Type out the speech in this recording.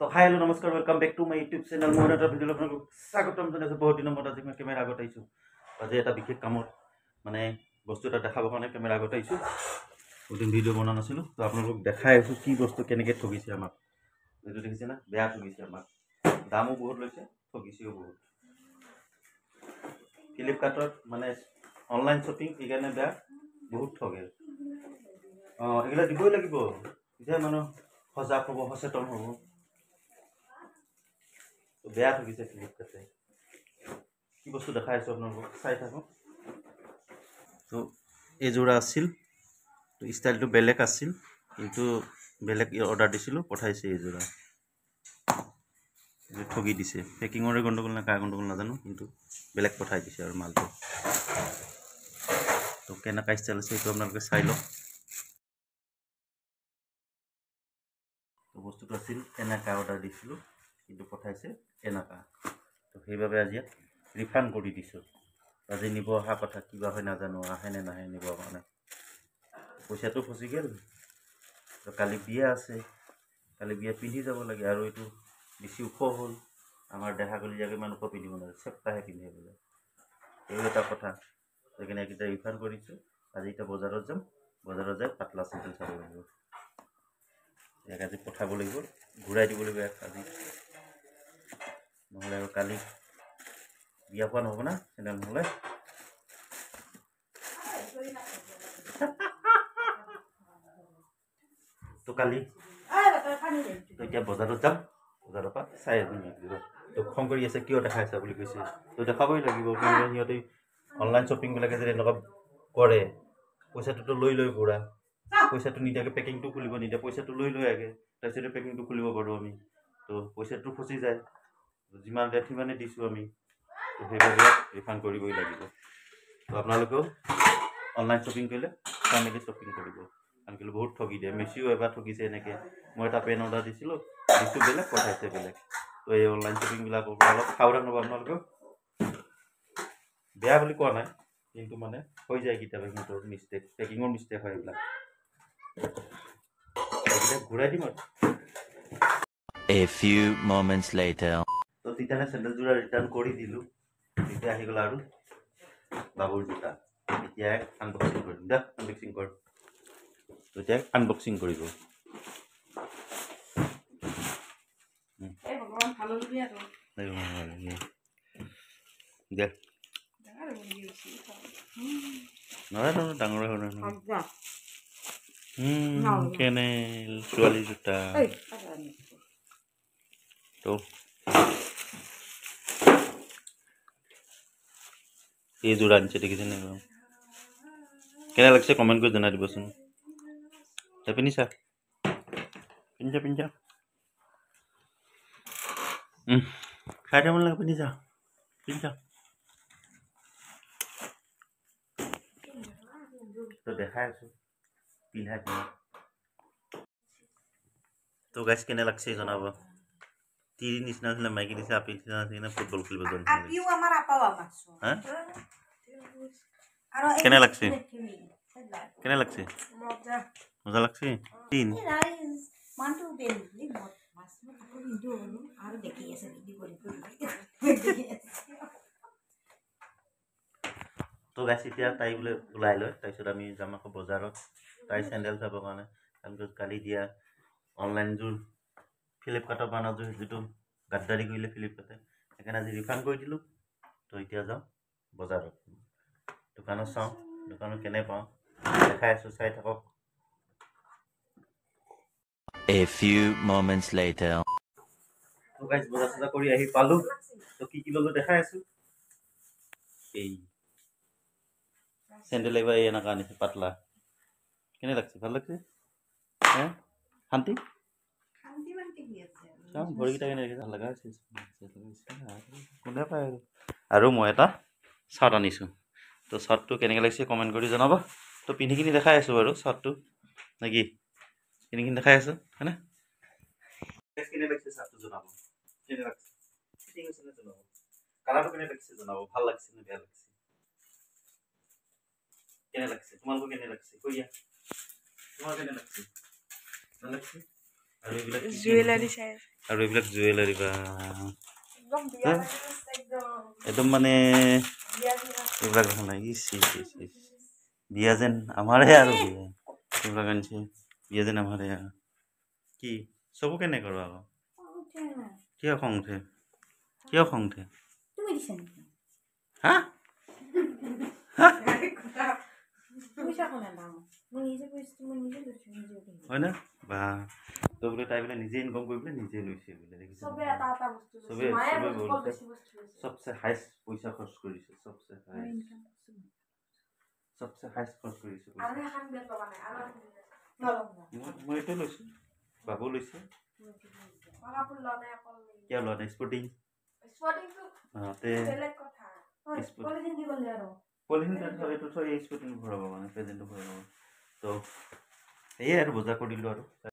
तो hi hello नमस्कार welcome back to my YouTube channel मोर এটা ভিডিও আপোনাক স্বাগতম জনাইছো বহুত দিনৰ মূৰত আজি মই কেমেৰা আগত আহিছো আজি এটা বিশেষ কামত মানে বস্তু এটা দেখাবৰ কাৰণে কেমেৰা আগত আহিছো ওদিন ভিডিও বনা নাছিলো তো আপোনালোক দেখাই আছো কি বস্তু কেনেকৈ ঠগিছে আমাক এইটো দেখিছে না বেয়া ঠগিছে আমাক দামো বহুত লৈছে ঠগিছেও বহুত ফ্লিপকাৰ্টত মানে অনলাইন শ্বপিং এইকাৰণে বেয়া বহুত ঠগে এগুলা দিবই লাগিব যে মানুহ সজাগ হ'ব সচেতন হ'ব বেয়া ঠগিছে ফ্লিপকাৰ্টে কি বস্তু দেখাই আছো আপোনালোকক চাই থাকোঁ তো এইযোৰা আছিল তো ষ্টাইলটো বেলেগ আছিল কিন্তু বেলেগ অৰ্ডাৰ দিছিলোঁ পঠাইছে এইযোৰা ঠগি দিছে পেকিঙৰে গণ্ডগোল নে কাৰ গণ্ডগোল নাজানো কিন্তু বেলেগ পঠাই দিছে আৰু মালটো তো কেনেকুৱা ষ্টাইল আছে সেইটো আপোনালোকে চাই লওক তো বস্তুটো আছিল এনেকুৱা অৰ্ডাৰ দিছিলোঁ কিন্তু পঠাইছে এনেকুৱা তো সেইবাবে আজি ৰিফাণ্ড কৰি দিছোঁ আজি নিব অহা কথা কিবা হয় নাজানো আহেনে নাহে নিবৰ কাৰণে পইচাটো ফচি গ'ল তো কালি বিয়া আছে কালি বিয়া পিন্ধি যাব লাগে আৰু এইটো বেছি ওখ হ'ল আমাৰ দেহা কলিজাকে ইমান ওখ পিন্ধিব নোৱাৰে চেপ্টাহে পিন্ধে বোলে এই এটা কথা সেইকাৰণে এইকেইটা ৰিফাণ্ড কৰিছোঁ আজি এতিয়া বজাৰত যাম বজাৰত যাই পাতলা চেণ্ডেল চাব লাগিব ইয়াক আজি পঠাব লাগিব ঘূৰাই দিব লাগিব ইয়াক আজি নহ'লে আৰু কালি বিয়া খোৱা নহ'ব না চেণ্ডেল নহ'লে তো কালি এতিয়া বজাৰত যাম বজাৰৰ পৰা চাই তো খং কৰি আছে কিয় দেখাইছা বুলি কৈছে তো দেখাবই লাগিব কিন্তু সিহঁতে অনলাইন শ্বপিংবিলাকে যদি এনেকুৱা কৰে পইচাটোতো লৈ ঘূৰা পইচাটো নিদিয়াকৈ পেকিংটো খুলিব নিদিয়ে পইচাটো লৈ আগে তাৰপিছতে পেকিংটো খুলিব পাৰোঁ আমি তো পইচাটো ফচি যায় যিমান দিয়ে সিমানে দিছোঁ আমি তো সেইবাবে ৰিফাণ্ড কৰিবই লাগিব তো আপোনালোকেও অনলাইন শ্বপিং কৰিলে চাই মেলি শ্বপিং কৰিব কাৰণ কেলৈ বহুত ঠগি দিয়ে মেচিও এবাৰ ঠগিছে এনেকৈ মই এটা পেন অৰ্ডাৰ দিছিলোঁ দিছোঁ বেলেগ পঠাইছে বেলেগ তো এই অনলাইন শ্বপিংবিলাকৰ পৰা অলপ সাৱধান হ'ব আপোনালোকেও বেয়া বুলি কোৱা নাই কিন্তু মানে হৈ যায় কেতিয়াবা সিহঁতৰ মিষ্টেক পেকিঙৰ মিষ্টেক হয় এইবিলাক ঘূৰাই দিম আৰু A few moments later. তো তেতিয়াহ'লে চেণ্ডেলযোৰা ৰিটাৰ্ণ কৰি দিলোঁ তেতিয়া আহি গ'ল আৰু বাবুৰ জোতা এতিয়া আনবক্সিং কৰিম দে আনবক্সিং কৰ এতিয়া আনবক্সিং কৰিব দে নহয় ডাঙৰে হয় কেনেল ছোৱালী জোতা তো এইযোৰ আনিছে দেখিছে নে কেনে লাগিছে কমেণ্ট কৰি জনাই দিবচোন পিন্ধিছা পিন্ধা খাই দিব লাগে পিন্ধিছা তো দেখাই আছো পিন্ধাই তো গাইজ কেনে লাগছে জনাব তিৰি নিচিনা আছিলে মাইকী নিচিনা আপি নিচিনা আছিলে ফুটবল খেলিব যোৱা কেনে লাগছে মজা লাগছে তিন তো গাইজ এতিয়া তাই বোলে ওলাই লয় তাৰপিছত আমি যাম আকৌ বজাৰত তাই চেণ্ডেল চাবৰ কাৰণে কাৰণ কালি দিয়া অনলাইনযোৰ ফ্লিপকাৰ্টৰ বানাযোৰ যিটো গাদ্দাৰি কৰিলে ফ্লিপকাৰ্টে সেইকাৰণে আজি ৰিফাণ্ড কৰি দিলোঁ তো এতিয়া যাওঁ বজাৰত দোকানত চাওঁ দোকানত কেনে পাওঁ দেখাই আছোঁ চাই থাকক A few moments later. তো গাইজ বজাৰ চজাৰ কৰি আহি পালোঁ তো কি ল'লোঁ দেখাই আছোঁ এই চেণ্ডেল এইবাৰ এই এনেকুৱা আনিছে পাতলা কেনে লাগছে ভাল লাগছে হে শান্তি ভৰিকেইটা কেনে ভাল লগা হৈছে কোনে পায় আৰু মই এটা চাৰ্ট আনিছোঁ তো চাৰ্টটো কেনেকৈ লাগিছে কমেণ্ট কৰি জনাব তো পিন্ধি কিনি দেখাই আছোঁ বাৰু চাৰ্টটো নে কি পিন্ধি কিনি দেখাই আছোঁ হয়নে কেনে লাগিছে চাৰ্টটো জনাব কেনে লাগছে ঠিক আছে নে জনাব কালাৰটো কেনে লাগিছে জনাব ভাল লাগিছে নে বেয়া লাগিছে কেনে লাগছে তোমালোকৰ কেনে লাগছে কৈ দিয়া তোমাৰ কেনে লাগছে ভাল লাগছে আৰু এইবিলাক জুৱেলাৰী চাই আৰু এইবিলাক জুৱেলাৰী বা একদম বিয়া একদম একদম মানে এইবিলাক দেখা নাই বিয়া যেন আমাৰহে আৰু বিয়া এইবিলাক আনিছে বিয়া যেন আমাৰহে আৰু কি চবু কেনে কৰ আকৌ কিয় খং উঠে তুমি দিছা নেকি হা পইচা কোনে দাম মই নিজে কৈছো মই নিজে লৈছো নিজে হয় না বা তই বোলে তাই বোলে নিজে ইনকাম কৰি বোলে নিজে লৈছে বোলে দেখিছ চবে এটা এটা বস্তু চবে মায়ে চবে বহুত বলছে বেছি বস্তু লৈছে सबसे हाईएस्ट पैसा खर्च কৰিছে सबसे हाईएस्ट खर्च কৰিছে আৰু এখন বেল লবা নাই আৰু মই এইটো লৈছো বাবু লৈছে কাপোৰ লনে অকল কিয় লোৱা নাই স্পৰ্টিং তে বেলেগ কথা পলিথিন দিব লে আৰু পলিথিন এইটো থৈ স্পৰ্টিং ভৰাব মানে প্ৰেজেন্টটো ভৰাব তো এই আৰু বজাৰ কৰিলো আৰু